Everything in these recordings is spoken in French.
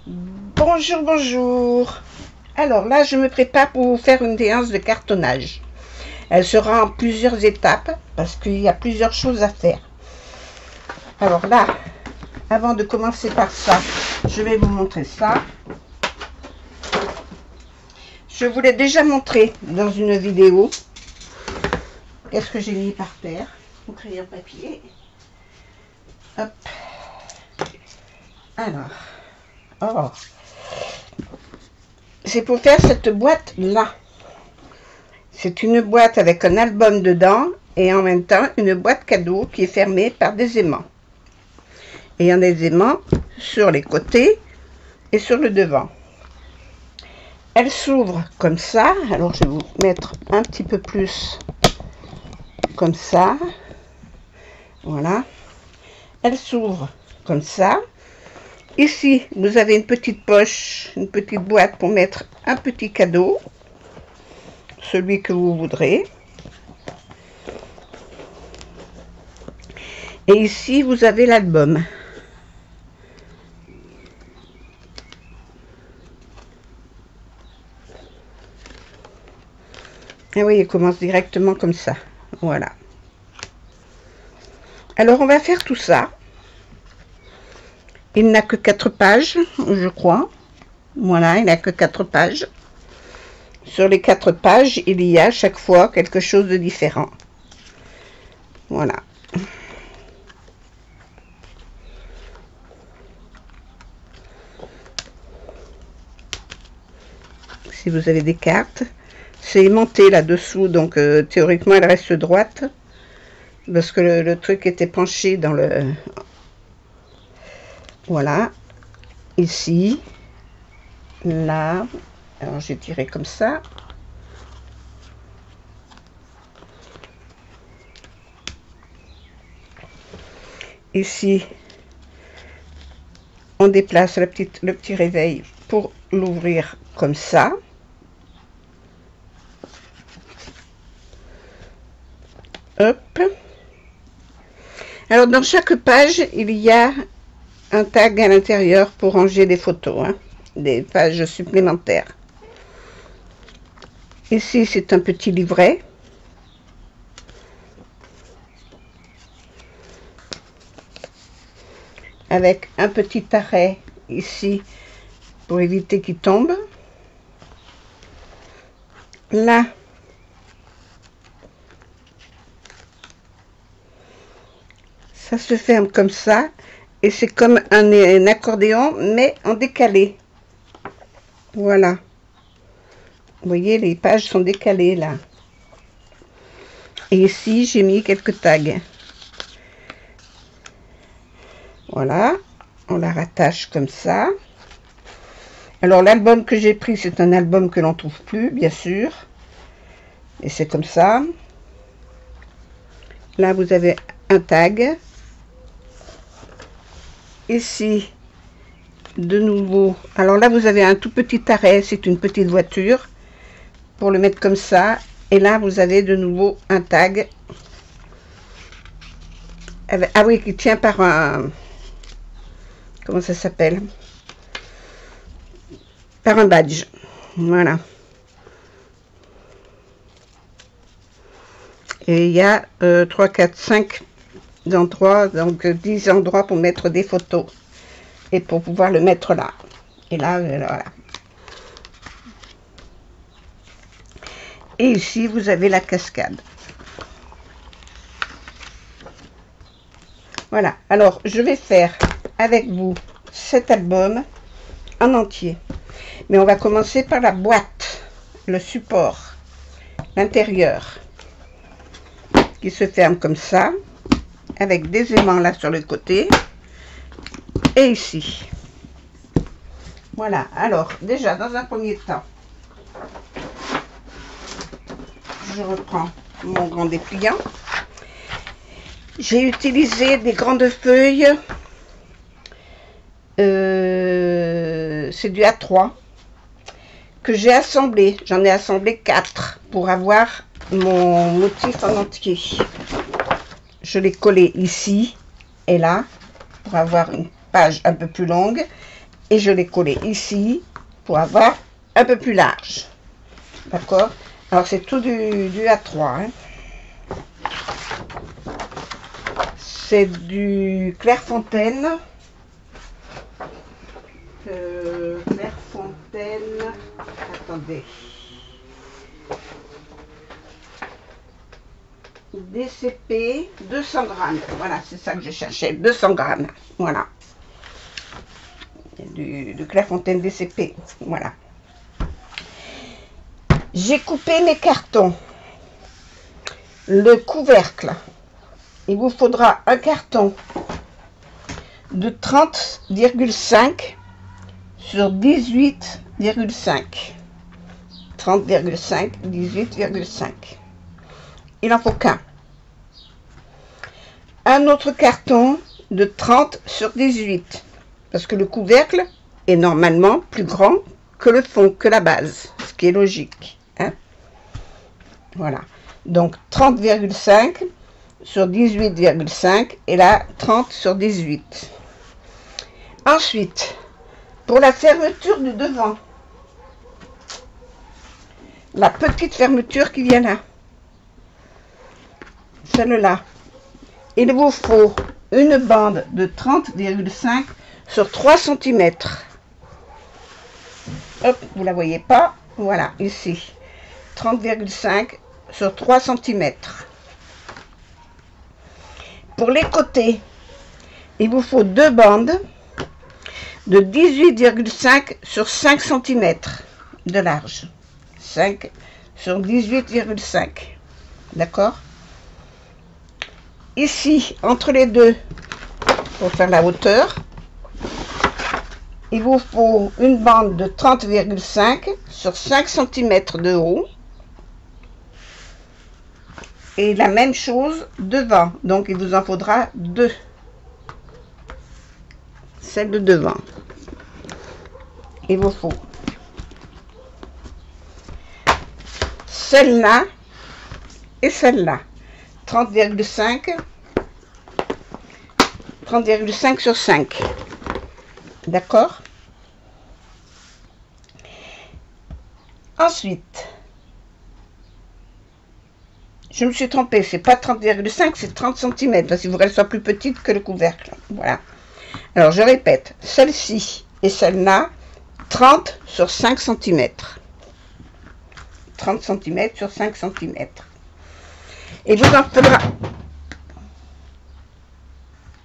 Bonjour, bonjour. Alors là, je me prépare pour vous faire une séance de cartonnage. Elle sera en plusieurs étapes parce qu'il y a plusieurs choses à faire. Alors là, avant de commencer par ça, je vais vous montrer ça. Je vous l'ai déjà montré dans une vidéo. Qu'est-ce que j'ai mis par terre? Mon crayon papier. Hop. Alors. Oh. C'est pour faire cette boîte là. C'est une boîte avec un album dedans et en même temps une boîte cadeau qui est fermée par des aimants. Et il y en a des aimants sur les côtés et sur le devant. Elle s'ouvre comme ça. Alors je vais vous mettre un petit peu plus comme ça. Voilà. Elle s'ouvre comme ça. Ici, vous avez une petite poche, une petite boîte pour mettre un petit cadeau, celui que vous voudrez. Et ici, vous avez l'album. Ah oui, il commence directement comme ça. Voilà. Alors, on va faire tout ça. Il n'a que 4 pages, je crois. Voilà, il n'a que 4 pages. Sur les 4 pages, il y a à chaque fois quelque chose de différent. Voilà. Si vous avez des cartes, c'est aimanté là-dessous, donc théoriquement elle reste droite. Parce que le truc était penché dans le... Voilà. Ici. Là. Alors j'ai tiré comme ça. Ici, on déplace le petit réveil pour l'ouvrir comme ça. Hop. Alors dans chaque page, il y a un tag à l'intérieur pour ranger des photos, hein, des pages supplémentaires. Ici, c'est un petit livret. Avec un petit arrêt ici pour éviter qu'il tombe. Là, ça se ferme comme ça et c'est comme un accordéon mais en décalé. Voilà. Vous voyez, les pages sont décalées là. Et ici, j'ai mis quelques tags. Voilà, on la rattache comme ça. Alors l'album que j'ai pris, c'est un album que l'on trouve plus, bien sûr. Et c'est comme ça. Là, vous avez un tag. Ici, de nouveau. Alors là, vous avez un tout petit arrêt, c'est une petite voiture. Pour le mettre comme ça. Et là, vous avez de nouveau un tag. Ah oui, qui tient par un... Comment ça s'appelle? Par un badge. Voilà. Et il y a 3, 4, 5 endroits, donc 10 endroits pour mettre des photos. Et pour pouvoir le mettre là. Et là, voilà. Et ici, vous avez la cascade. Voilà. Alors, je vais faire avec vous cet album en entier. Mais on va commencer par la boîte, le support, l'intérieur, qui se ferme comme ça, avec des aimants là sur le côté, et ici. Voilà. Alors, déjà, dans un premier temps, je reprends mon grand dépliant. J'ai utilisé des grandes feuilles. C'est du A3 que j'ai assemblé. J'en ai assemblé 4 pour avoir mon motif en entier. Je l'ai collé ici et là pour avoir une page un peu plus longue. et je l'ai collé ici pour avoir un peu plus large. D'accord? Alors c'est tout du A3. Hein. C'est du Clairefontaine. Clairefontaine. Attendez. DCP 200 grammes. Voilà, c'est ça que je cherchais. 200 grammes. Voilà. Du Clairefontaine DCP. Voilà. J'ai coupé mes cartons. Le couvercle. Il vous faudra un carton de 30,5 sur 18,5. 30,5, 18,5. Il n'en faut qu'un. Un autre carton de 30 sur 18. Parce que le couvercle est normalement plus grand que le fond, que la base. Ce qui est logique. Hein? Voilà. Donc 30,5 sur 18,5 et là 30 sur 18. Ensuite, pour la fermeture du devant, la petite fermeture qui vient là, celle-là, il vous faut une bande de 30,5 sur 3 cm. Hop, vous la voyez pas, voilà, ici, 30,5 sur 3 cm. Pour les côtés, il vous faut deux bandes de 18,5 sur 5 cm de large. 5 sur 18,5. D'accord? Ici, entre les deux, pour faire la hauteur, il vous faut une bande de 30,5 sur 5 cm de haut. Et la même chose devant. Donc, il vous en faudra deux. Celle de devant. Il vous faut celle-là et celle-là. 30,5 sur 5. D'accord? Ensuite, je me suis trompée, c'est pas 30,5, c'est 30 cm, parce qu'il faut qu'elle soit plus petite que le couvercle. Voilà. Alors, je répète, celle-ci et celle-là, 30 sur 5 cm. 30 cm sur 5 cm. Et vous en faudra...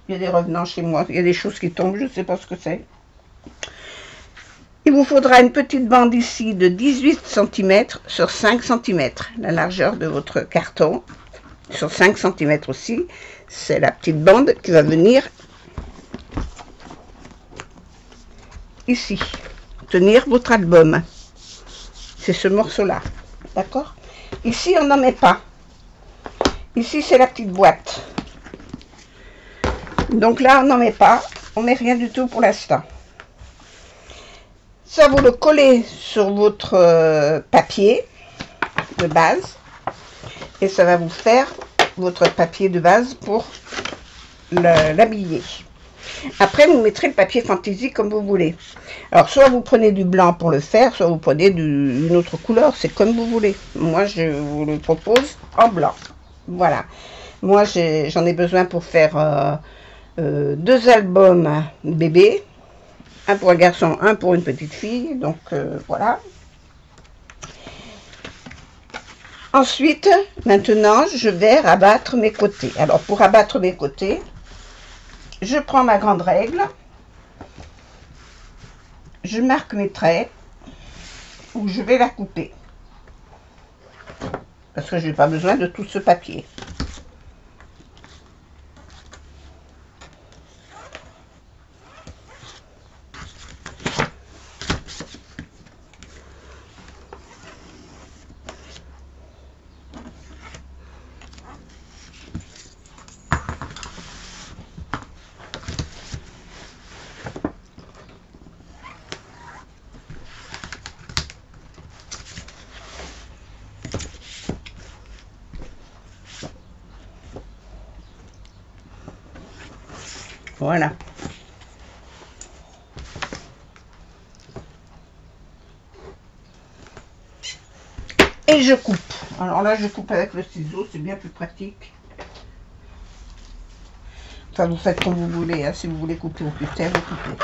Il y a des revenants chez moi, il y a des choses qui tombent, je ne sais pas ce que c'est. Il vous faudra une petite bande ici de 18 cm sur 5 cm. La largeur de votre carton, sur 5 cm aussi. C'est la petite bande qui va venir ici. Tenir votre album. C'est ce morceau-là. D'accord? Ici, on n'en met pas. Ici, c'est la petite boîte. Donc là, on n'en met pas. On met rien du tout pour l'instant. Ça, vous le collez sur votre papier de base. Et ça va vous faire votre papier de base pour l'habiller. Après, vous mettrez le papier fantaisie comme vous voulez. Alors, soit vous prenez du blanc pour le faire, soit vous prenez une autre couleur. C'est comme vous voulez. Moi, je vous le propose en blanc. Voilà. Moi, j'en ai besoin pour faire deux albums bébés. Un pour un garçon, un pour une petite fille. Donc, voilà. Ensuite, maintenant, je vais rabattre mes côtés. Alors, pour rabattre mes côtés, je prends ma grande règle. Je marque mes traits où je vais la couper. Parce que je n'ai pas besoin de tout ce papier. Voilà. Et je coupe. Alors là, je coupe avec le ciseau, c'est bien plus pratique. Enfin, vous faites comme vous voulez, hein. Si vous voulez couper au putain, vous coupez.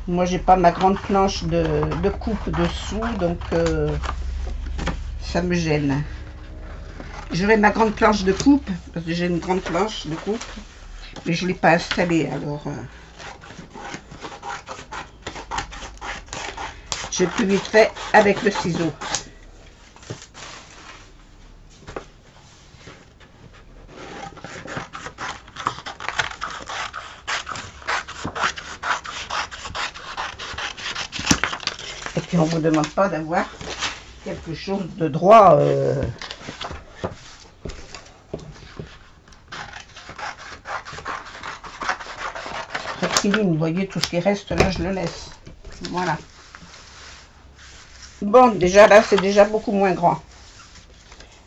Moi, j'ai pas ma grande planche de coupe dessous, donc ça me gêne. J'aurai ma grande planche de coupe, parce que j'ai une grande planche de coupe, mais je ne l'ai pas installée, alors j'ai plus vite fait avec le ciseau. Et puis on ne vous demande pas d'avoir quelque chose de droit. Rectiligne, vous voyez, tout ce qui reste là, je le laisse. Voilà. Bon, déjà là, c'est déjà beaucoup moins grand.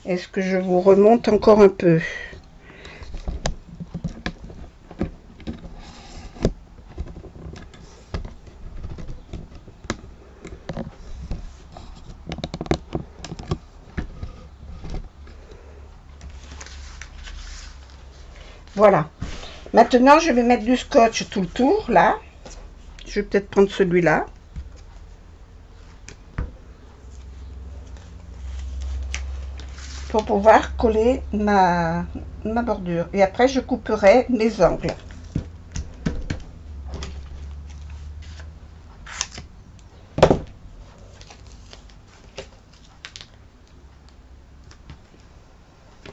Est-ce que je vous remonte encore un peu? Voilà. Maintenant, je vais mettre du scotch tout le tour, là. Je vais peut-être prendre celui-là. Pour pouvoir coller ma bordure. Et après, je couperai mes angles.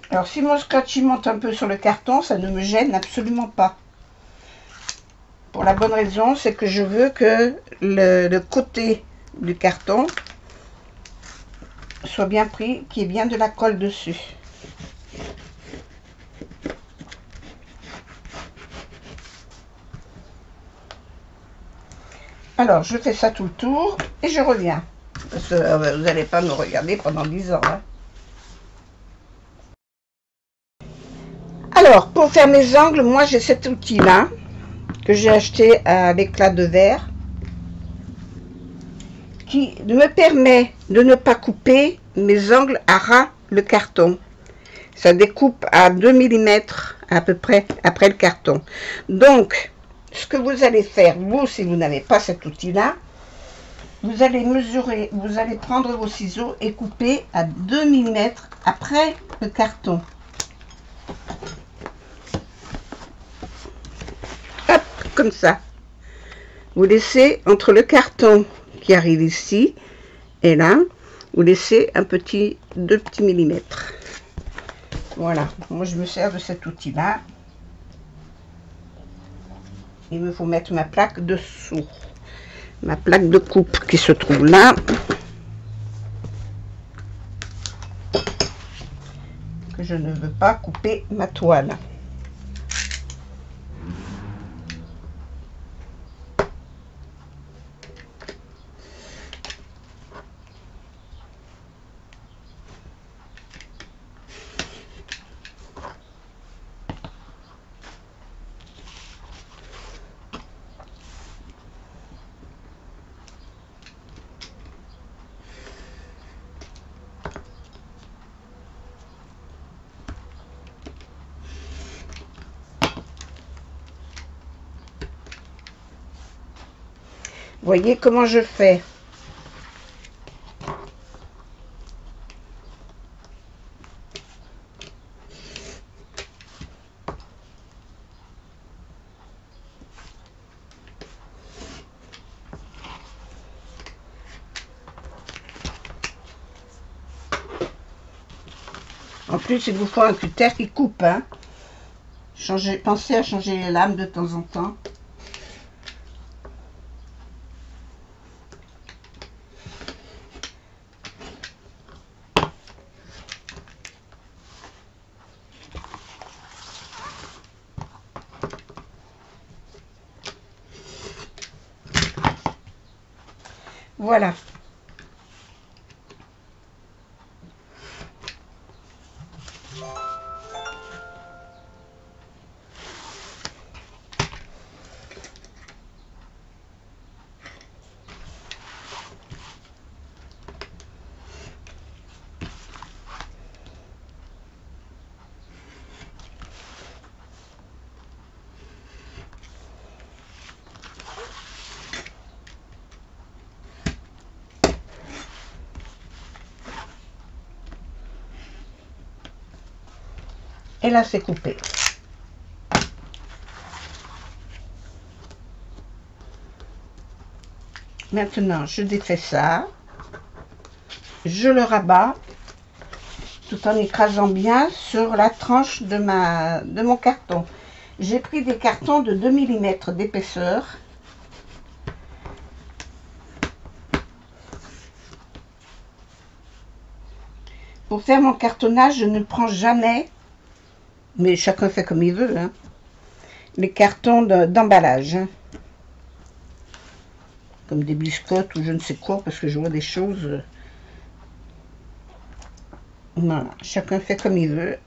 Alors, si mon scotch il monte un peu sur le carton, ça ne me gêne absolument pas. Pour la bonne raison, c'est que je veux que le côté du carton soit bien pris, qu'il y ait bien de la colle dessus. Alors, je fais ça tout le tour et je reviens. Parce que vous n'allez pas me regarder pendant 10 ans. Hein. Alors, pour faire mes angles, moi j'ai cet outil-là que j'ai acheté à l'éclat de verre qui me permet de ne pas couper mes angles à ras le carton. Ça découpe à 2 mm à peu près après le carton. Donc, ce que vous allez faire, vous, si vous n'avez pas cet outil-là, vous allez mesurer, vous allez prendre vos ciseaux et couper à 2 mm après le carton. Hop, comme ça. Vous laissez entre le carton qui arrive ici et là, vous laissez un petit 2 petits millimètres. Voilà, moi je me sers de cet outil-là. Il me faut mettre ma plaque dessous. Ma plaque de coupe qui se trouve là. Que je ne veux pas couper ma toile. Voyez comment je fais. En plus, il vous faut un cutter qui coupe. Hein. Pensez à changer les lames de temps en temps. Voilà. Et là, c'est coupé. Maintenant, je défais ça. Je le rabats tout en écrasant bien sur la tranche de mon carton. J'ai pris des cartons de 2 mm d'épaisseur. Pour faire mon cartonnage, je ne prends jamais, mais chacun fait comme il veut, hein, les cartons d'emballage. Hein. Comme des biscottes ou je ne sais quoi, parce que je vois des choses. Voilà, chacun fait comme il veut.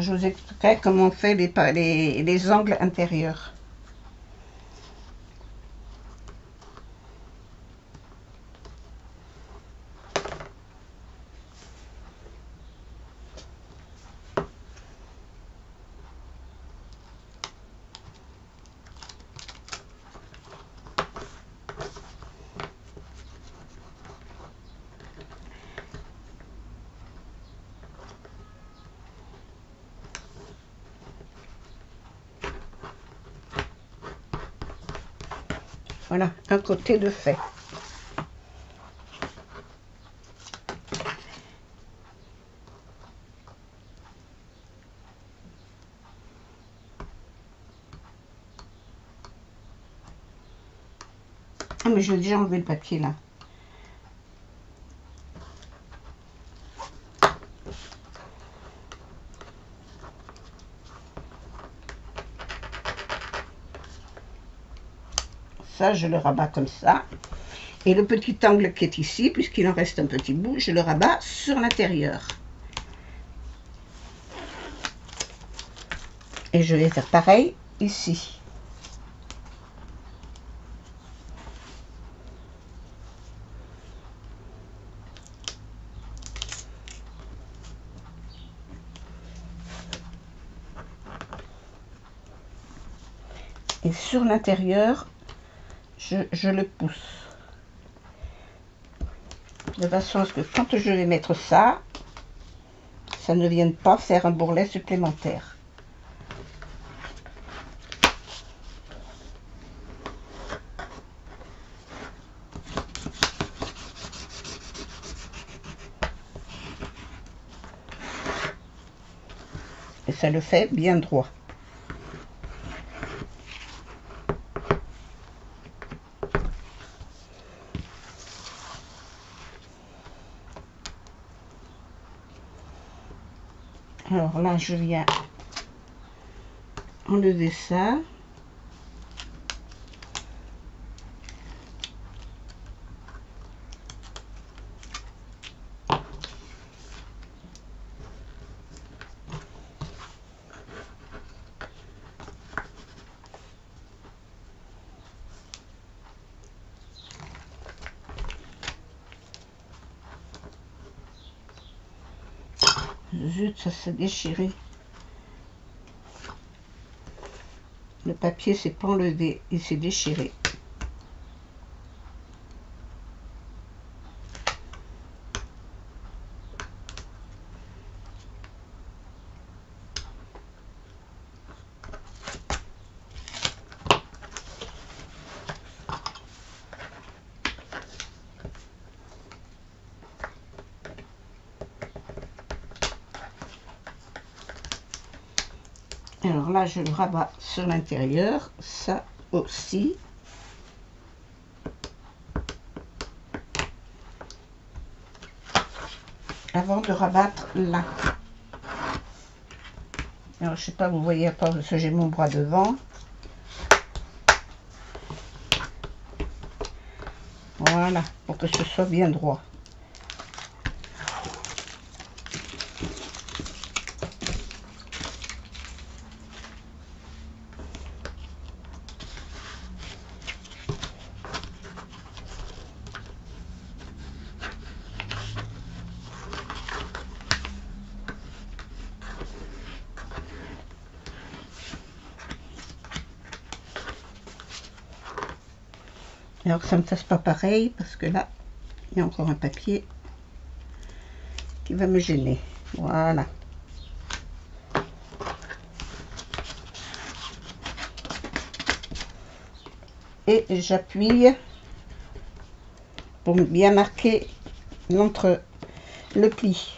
Je vous expliquerai comment on fait les angles intérieurs. Voilà, un côté de fait. Ah, mais je vais déjà enlever le papier là. Ça, je le rabats comme ça. Et le petit angle qui est ici, puisqu'il en reste un petit bout, je le rabats sur l'intérieur. Et je vais faire pareil ici. Et sur l'intérieur, je le pousse. De façon à ce que quand je vais mettre ça, ça ne vienne pas faire un bourrelet supplémentaire. Et ça le fait bien droit. Alors là, je viens enlever ça. Zut, ça s'est déchiré. Le papier s'est pas enlevé, il s'est déchiré. Alors là, je le rabats sur l'intérieur, ça aussi. Avant de rabattre là. Alors, je sais pas, vous voyez pas parce que j'ai mon bras devant. Voilà, pour que ce soit bien droit. Alors que ça ne me fasse pas pareil, parce que là, il y a encore un papier qui va me gêner. Voilà. Et j'appuie pour bien marquer le pli.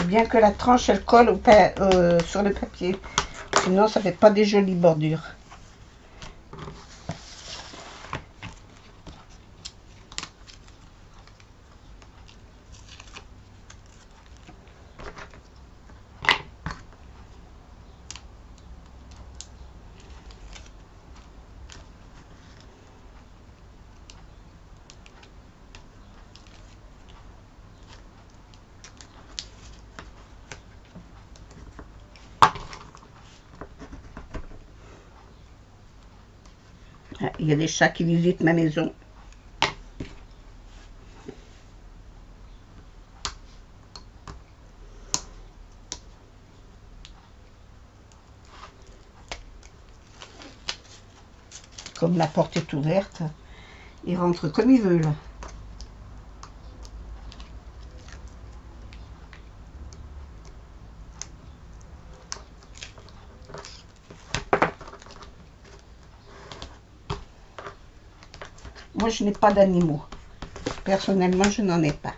Bien que la tranche elle colle sur le papier, sinon ça fait pas des jolies bordures. Il y a des chats qui visitent ma maison. Comme la porte est ouverte, ils rentrent comme ils veulent. Moi, je n'ai pas d'animaux. Personnellement, je n'en ai pas.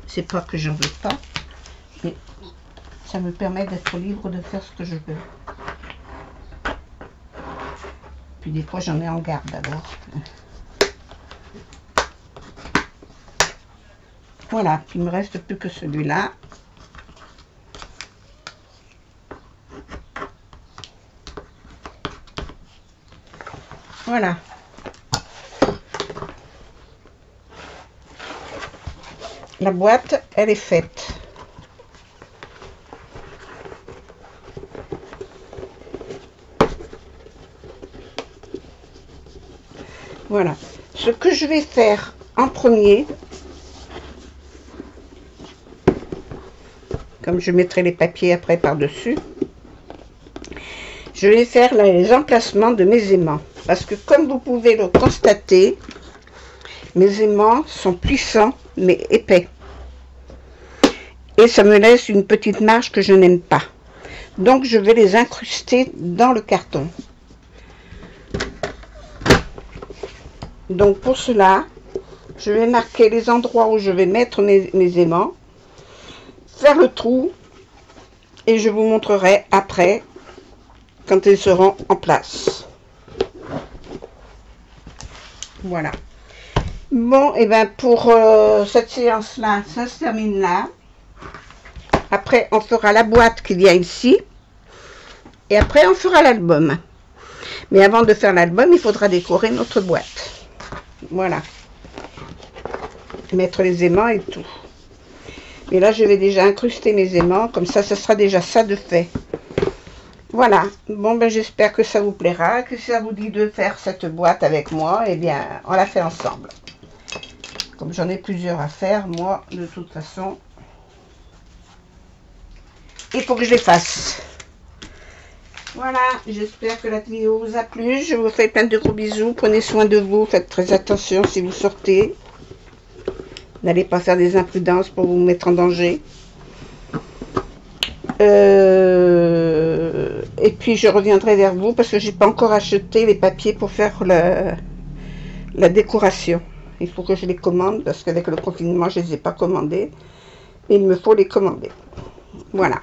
C'est pas que j'en veux pas, mais ça me permet d'être libre de faire ce que je veux. Puis des fois, j'en ai en garde alors. Voilà, il me reste plus que celui-là. Voilà. La boîte, elle est faite. Voilà. Ce que je vais faire en premier, comme je mettrai les papiers après par-dessus, je vais faire les emplacements de mes aimants. Parce que comme vous pouvez le constater, mes aimants sont puissants mais épais. Et ça me laisse une petite marge que je n'aime pas. Donc je vais les incruster dans le carton. Donc pour cela, je vais marquer les endroits où je vais mettre mes aimants, faire le trou et je vous montrerai après quand ils seront en place. Voilà. Bon, et bien pour cette séance-là, ça se termine là. Après, on fera la boîte qui vient ici. Et après, on fera l'album. Mais avant de faire l'album, il faudra décorer notre boîte. Voilà. Mettre les aimants et tout. Et là, je vais déjà incruster mes aimants. Comme ça, ça sera déjà ça de fait. Voilà. Bon, ben j'espère que ça vous plaira. Que si ça vous dit de faire cette boîte avec moi, eh bien, on la fait ensemble. Comme j'en ai plusieurs à faire, moi, de toute façon, il faut que je les fasse. Voilà, j'espère que la vidéo vous a plu. Je vous fais plein de gros bisous. Prenez soin de vous. Faites très attention si vous sortez. N'allez pas faire des imprudences pour vous mettre en danger. Et puis je reviendrai vers vous parce que j'ai pas encore acheté les papiers pour faire la décoration. Il faut que je les commande parce qu'avec le confinement je les ai pas commandés. Il me faut les commander. Voilà.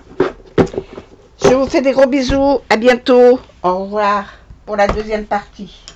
Je vous fais des gros bisous. À bientôt. Au revoir pour la deuxième partie.